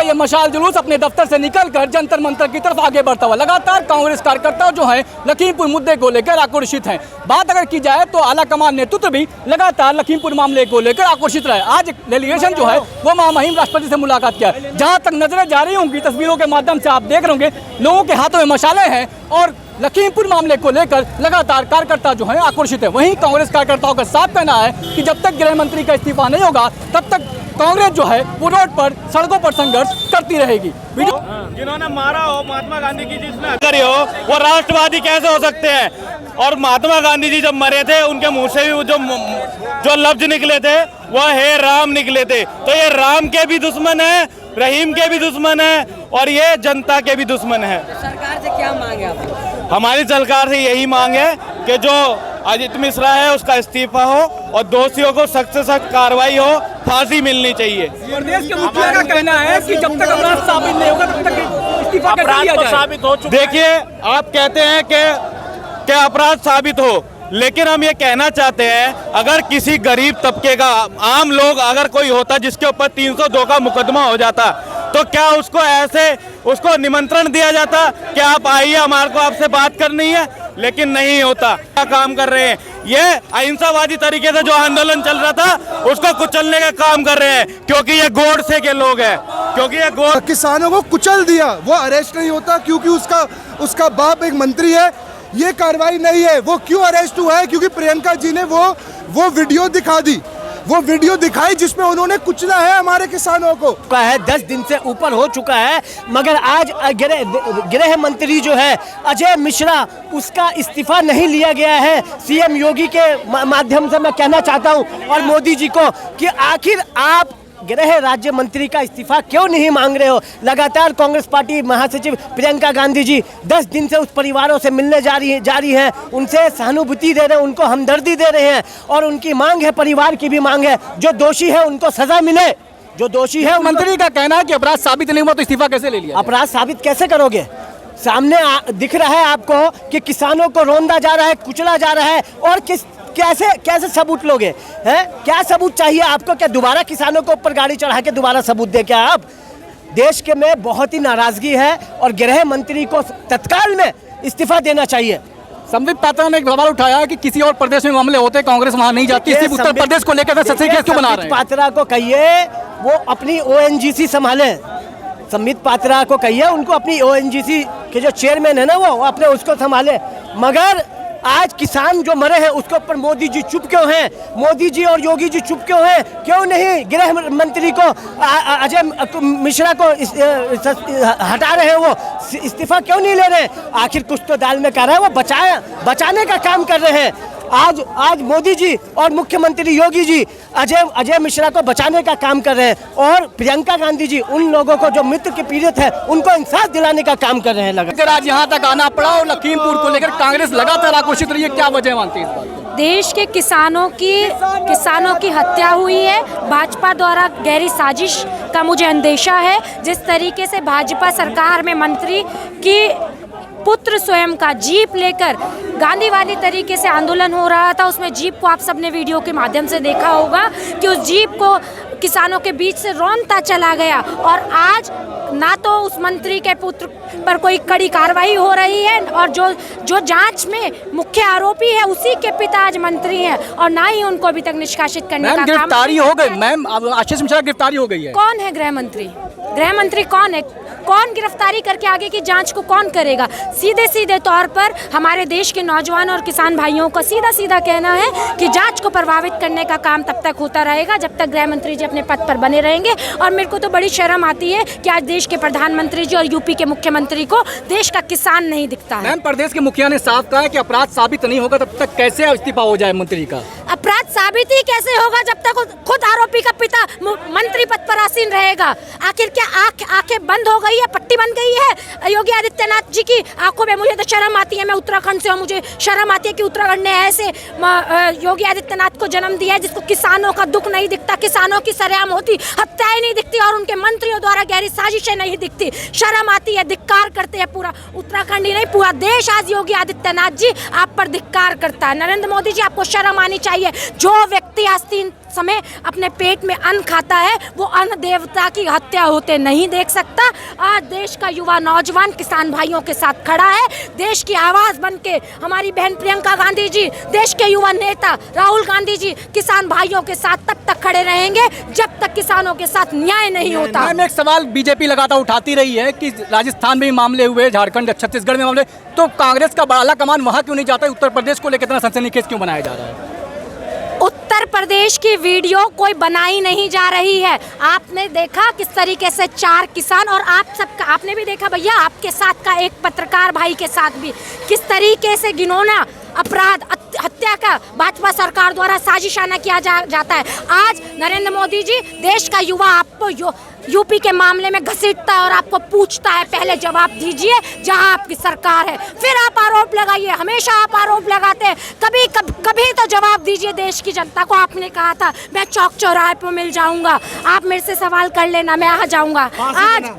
ये मशाल जुलूस अपने दफ्तर से निकलकर जंतर मंतर की तरफ आगे बढ़ता हुआ। लगातार कांग्रेस कार्यकर्ता जो हैं लखीमपुर मुद्दे को लेकर आक्रोशित हैं। बात अगर की जाए तो आला कमान नेतृत्व भी लगातार लखीमपुर मामले को लेकर आक्रोशित रहे। आज डेलीगेशन जो है वो महामहिम राष्ट्रपति से मुलाकात किया। जहां तक नजरें जा रही होंगी, तस्वीरों के माध्यम से आप देख रहे होंगे, लोगों के हाथों में मशाले हैं और लखीमपुर मामले को लेकर लगातार कार्यकर्ता जो है आक्रोशित है। वहीं कांग्रेस कार्यकर्ताओं का साफ कहना है कि जब तक गृह मंत्री का इस्तीफा नहीं होगा तब तक कांग्रेस जो है वो रोड पर, सड़कों पर संघर्ष करती रहेगी। जिन्होंने मारा हो महात्मा गांधी की, जिसने करी हो, वो राष्ट्रवादी कैसे हो सकते हैं? और महात्मा गांधी जी जब मरे थे उनके मुंह से भी जो लफ्ज निकले थे वह हे राम निकले थे। तो ये राम के भी दुश्मन है, रहीम के भी दुश्मन है और ये जनता के भी दुश्मन है। सरकार से क्या मांग है आपकी? हमारी सरकार से यही मांग है कि जो अजित मिश्रा है उसका इस्तीफा हो और दोषियों को सख्त से सख्त कार्रवाई हो, फांसी मिलनी चाहिए। प्रदेश के मुखिया का कहना है कि जब तक अपराध साबित नहीं होगा तब तक इस्तीफा कैसे दिया जाए? साबित हो चुका। देखिए, आप कहते हैं कि अपराध साबित हो, लेकिन हम ये कहना चाहते हैं अगर किसी गरीब तबके का, आम लोग अगर कोई होता जिसके ऊपर 302 का मुकदमा हो जाता तो क्या उसको निमंत्रण दिया जाता कि आप आइए, हमारे को आपसे बात करनी है? लेकिन नहीं होता। क्या काम कर रहे हैं? ये अहिंसावादी तरीके से जो आंदोलन चल रहा था उसको कुचलने का काम कर रहे हैं, क्योंकि ये गोडसे के लोग हैं, क्योंकि ये किसानों को कुचल दिया। वो अरेस्ट नहीं होता क्योंकि उसका बाप एक मंत्री है। ये कार्रवाई नहीं है। वो क्यों अरेस्ट हुआ है? क्योंकि प्रियंका जी ने वो वीडियो दिखा दी, वो वीडियो दिखाई जिसमें उन्होंने कुचला है हमारे किसानों को। 10 दिन से ऊपर हो चुका है, मगर आज गृह मंत्री जो है अजय मिश्रा, उसका इस्तीफा नहीं लिया गया है। सीएम योगी के माध्यम से मैं कहना चाहता हूं और मोदी जी को कि आखिर आप गृह राज्य मंत्री का इस्तीफा क्यों नहीं मांग रहे हो? लगातार कांग्रेस पार्टी महासचिव प्रियंका गांधी जी 10 दिन से उस परिवारों से मिलने जा रही हैं, उनसे सहानुभूति दे रहे हैं, उनको हमदर्दी दे रहे हैं और उनकी मांग है, परिवार की भी मांग है, जो दोषी है उनको सजा मिले। जो दोषी है, मंत्री का कहना है कि अपराध साबित नहीं हुआ तो इस्तीफा कैसे ले लिया? अपराध साबित कैसे करोगे? सामने दिख रहा है आपको कि किसानों को रोंदा जा रहा है, कुचला जा रहा है और कैसे सबूत लोगे? हैं? क्या सबूत चाहिए आपको? क्या दोबारा किसानों को ऊपर गाड़ी चढ़ा के दोबारा सबूत दे? क्या आप? देश के में बहुत ही नाराजगी है और गृह मंत्री को तत्काल में इस्तीफा देना चाहिए। संबित पात्रा ने एक सवाल उठाया कि किसी और प्रदेश में मामले होते कांग्रेस वहां नहीं जाती, सिर्फ उत्तर प्रदेश को लेकर क्यों बना रहे हैं? पात्रा को कहिए वो अपनी ONGC संभाले। संबित पात्रा को कहिए उनको अपनी ONGC के जो चेयरमैन है ना वो अपने उसको संभाले। मगर आज किसान जो मरे हैं उसके ऊपर मोदी जी चुप क्यों हैं? मोदी जी और योगी जी चुप क्यों हैं? क्यों नहीं गृह मंत्री को अजय मिश्रा को हटा रहे हैं? वो इस्तीफा क्यों नहीं ले रहे? आखिर कुछ तो दाल में कर रहा है, वो बचाने का काम कर रहे हैं। आज मोदी जी और मुख्यमंत्री योगी जी अजय मिश्रा को बचाने का काम कर रहे हैं और प्रियंका गांधी जी उन लोगों को जो मृत्यु के पीड़ित है उनको इंसाफ दिलाने का काम कर रहे हैं। लगातार आज यहाँ तक आना पड़ा और लखीमपुर को लेकर कांग्रेस लगातार आक्रोशित रही है। क्या वजह मानती है इस बात को? देश के किसानों की हत्या हुई है भाजपा द्वारा, गहरी साजिश का मुझे अंदेशा है। जिस तरीके से भाजपा सरकार में मंत्री की पुत्र स्वयं का जीप लेकर गांधीवादी तरीके से आंदोलन हो रहा था, उसमें जीप को आप सबने वीडियो के माध्यम से देखा होगा कि उस जीप को किसानों के बीच से रौंदता चला गया और आज ना तो उस मंत्री के पुत्र पर कोई कड़ी कार्रवाई हो रही है और जो जांच में मुख्य आरोपी है उसी के पिता आज मंत्री हैं और ना ही उनको अभी तक निष्कासित करने का काम। गिरफ्तारी हो गई मैम, आशीष मिश्रा गिरफ्तारी हो गई है। कौन है गृह मंत्री? गृह मंत्री कौन है? कौन गिरफ्तारी करके आगे की जांच को कौन करेगा? सीधे तौर पर हमारे देश के नौजवान और किसान भाइयों का सीधा कहना है कि जांच को प्रभावित करने का काम तब तक होता रहेगा जब तक गृह मंत्री जी अपने पद पर बने रहेंगे। और मेरे को तो बड़ी शर्म आती है कि आज देश के प्रधानमंत्री जी और यूपी के मुख्यमंत्री को देश का किसान नहीं दिखता है। मैम, प्रदेश के मुखिया ने साफ कहा है कि अपराध साबित नहीं होगा तब तक कैसे इस्तीफा हो जाए मंत्री का? अपराध साबित ही कैसे होगा जब तक खुद आरोपी का पिता मंत्री पद पर आसीन रहेगा? आखिर क्या आंखें बंद हो गई है, पट्टी बन गई है योगी आदित्यनाथ जी की आंखों में? मुझे तो शर्म आती है, मैं उत्तराखंड से हूँ, मुझे शर्म आती है कि उत्तराखंड ने ऐसे योगी आदित्यनाथ को जन्म दिया है जिसको किसानों का दुख नहीं दिखता, किसानों की सरेआम होती हत्याएं नहीं दिखती और उनके मंत्रियों द्वारा गहरी साजिशें नहीं दिखती। शर्म आती है, धिक्कार करते हैं पूरा उत्तराखंड ही नहीं पूरा देश आज योगी आदित्यनाथ जी आप पर धिक्कार करता है। नरेंद्र मोदी जी आपको शर्म आनी चाहिए। जो जो व्यक्ति आज 3 समय अपने पेट में अन्न खाता है वो अन्न देवता की हत्या होते नहीं देख सकता। आज देश का युवा नौजवान किसान भाइयों के साथ खड़ा है। देश की आवाज बन के हमारी बहन प्रियंका गांधी जी, देश के युवा नेता राहुल गांधी जी किसान भाइयों के साथ तब तक खड़े रहेंगे जब तक किसानों के साथ न्याय नहीं होता। मैम, एक सवाल बीजेपी लगातार उठाती रही है कि राजस्थान में भी मामले हुए, झारखंड छत्तीसगढ़ में मामले, तो कांग्रेस का आला कमान वहाँ क्यों नहीं जाता? उत्तर प्रदेश को लेकर इतना सनसनीखेज क्यों बनाया जा रहा है? उत्तर प्रदेश की वीडियो कोई बनाई नहीं जा रही है। आपने देखा किस तरीके से 4 किसान, और आपने भी देखा भैया आपके साथ का एक पत्रकार भाई के साथ भी किस तरीके से घिनौना अपराध हत्या का भाजपा सरकार द्वारा साजिशाना किया जाता है। आज नरेंद्र मोदी जी देश का युवा आपको यूपी के मामले में घसीटता है और आपको पूछता है पहले जवाब दीजिए जहां आपकी सरकार है, फिर आप आरोप लगाइए। हमेशा आप आरोप लगाते हैं, कभी तो जवाब दीजिए देश की जनता को। आपने कहा था मैं चौक चौराहे पर मिल जाऊंगा, आप मेरे से सवाल कर लेना, मैं आ जाऊंगा। आज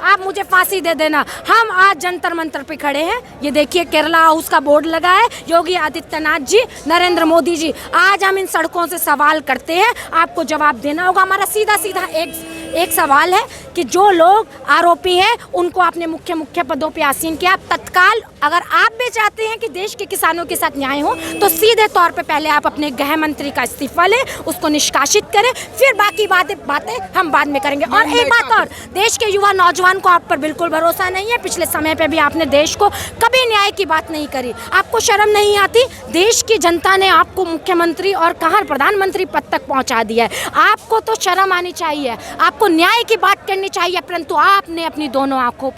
आप मुझे फांसी दे देना। हम आज जंतर मंतर पे खड़े हैं। ये देखिए केरला हाउस का बोर्ड लगा है, योगी आदित्यनाथ जी, नरेंद्र मोदी जी। आज हम इन सड़कों से सवाल करते हैं, आपको जवाब देना होगा। हमारा सीधा एक सवाल है कि जो लोग आरोपी हैं उनको आपने मुख्य पदों पे आसीन किया। तत्काल अगर आप भी चाहते हैं कि देश के किसानों के साथ न्याय हो तो सीधे तौर पे पहले आप अपने गृह मंत्री का इस्तीफा लें, उसको निष्कासित करें, फिर बाकी बातें हम बाद में करेंगे। और एक बात और, देश के युवा नौजवान को आप पर बिल्कुल भरोसा नहीं है। पिछले समय पे भी आपने देश को कभी न्याय की बात नहीं करी। आपको शर्म नहीं आती? देश की जनता ने आपको मुख्यमंत्री और कहा प्रधानमंत्री पद तक पहुंचा दिया है। आपको तो शर्म आनी चाहिए, आपको न्याय की बात करनी चाहिए, परंतु आपने अपनी दोनों आंखों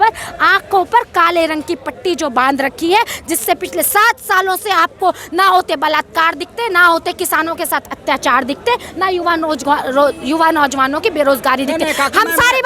पर काले रंग की पट्टी जो बांध रखी है, जिससे पिछले 7 सालों से आपको ना होते बलात्कार दिखते, ना होते किसानों के साथ अत्याचार दिखते, ना युवा नौजवानों की बेरोजगारी दिखते। हम सारी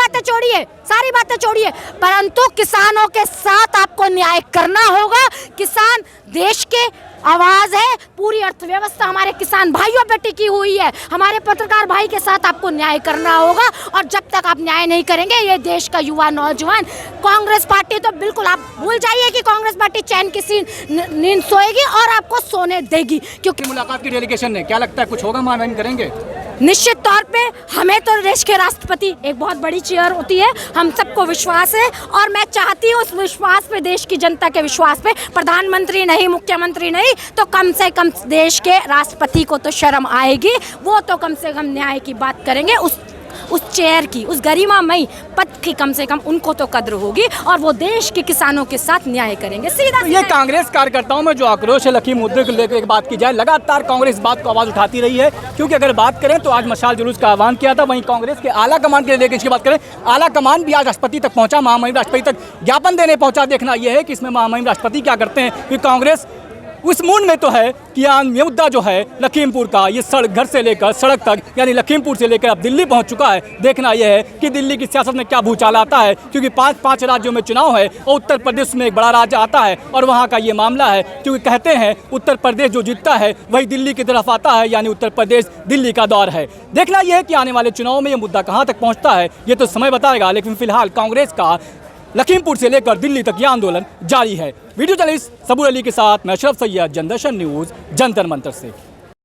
बातें छोड़िए, परंतु किसानों के साथ आपको न्याय करना होगा। किसान देश के आवाज है, पूरी अर्थव्यवस्था हमारे किसान भाइयों पे टिकी हुई है। हमारे पत्रकार भाई के साथ आपको न्याय करना होगा, और जब तक आप न्याय नहीं करेंगे ये देश का युवा नौजवान, कांग्रेस पार्टी तो बिल्कुल आप भूल जाइए कि कांग्रेस पार्टी चैन की नींद सोएगी और आपको सोने देगी। क्योंकि मुलाकात की डेलीगेशन ने क्या लगता है कुछ होगा, मानवान करेंगे? निश्चित तौर पे हमें तो देश के राष्ट्रपति एक बहुत बड़ी चेयर होती है, हम सबको विश्वास है, और मैं चाहती हूँ उस विश्वास पे, देश की जनता के विश्वास पे, प्रधानमंत्री नहीं, मुख्यमंत्री नहीं तो कम से कम देश के राष्ट्रपति को तो शर्म आएगी। वो तो कम से कम न्याय की बात करेंगे, उस चेयर की, उस गरिमामयी पद की कम से कम उनको तो कद्र होगी, और वो देश के किसानों के साथ न्याय करेंगे। सीधा ये कांग्रेस कार्यकर्ताओं में जो आक्रोश है लखीम मुद्दे को लेकर एक बात की जाए, लगातार कांग्रेस बात को आवाज उठाती रही है। क्योंकि अगर बात करें तो आज मशाल जुलूस का आह्वान किया था, वहीं कांग्रेस के आला कमान के लेकर इसकी बात करें, आला कमान भी आज राष्ट्रपति तक पहुंचा, महामहिम राष्ट्रपति तक ज्ञापन देने पहुंचा। देखना यह है कि इसमें महामहिम राष्ट्रपति क्या करते हैं, कि कांग्रेस उस मूड में तो है कि ये मुद्दा जो है लखीमपुर का, ये घर से लेकर सड़क तक, यानी लखीमपुर से लेकर अब दिल्ली पहुंच चुका है। देखना यह है कि दिल्ली की सियासत में क्या भूचाल आता है, क्योंकि 5 राज्यों में चुनाव है और उत्तर प्रदेश में एक बड़ा राज्य आता है और वहां का ये मामला है। क्योंकि कहते हैं उत्तर प्रदेश जो जीतता है वही दिल्ली की तरफ आता है, यानी उत्तर प्रदेश दिल्ली का दौर है। देखना यह है कि आने वाले चुनाव में ये मुद्दा कहाँ तक पहुँचता है, ये तो समय बताएगा। लेकिन फिलहाल कांग्रेस का लखीमपुर से लेकर दिल्ली तक यह आंदोलन जारी है। वीडियो जर्नलिस्ट सबूर अली के साथ मैं अशरफ सैयद, जनदर्शन न्यूज़, जंतर मंतर से।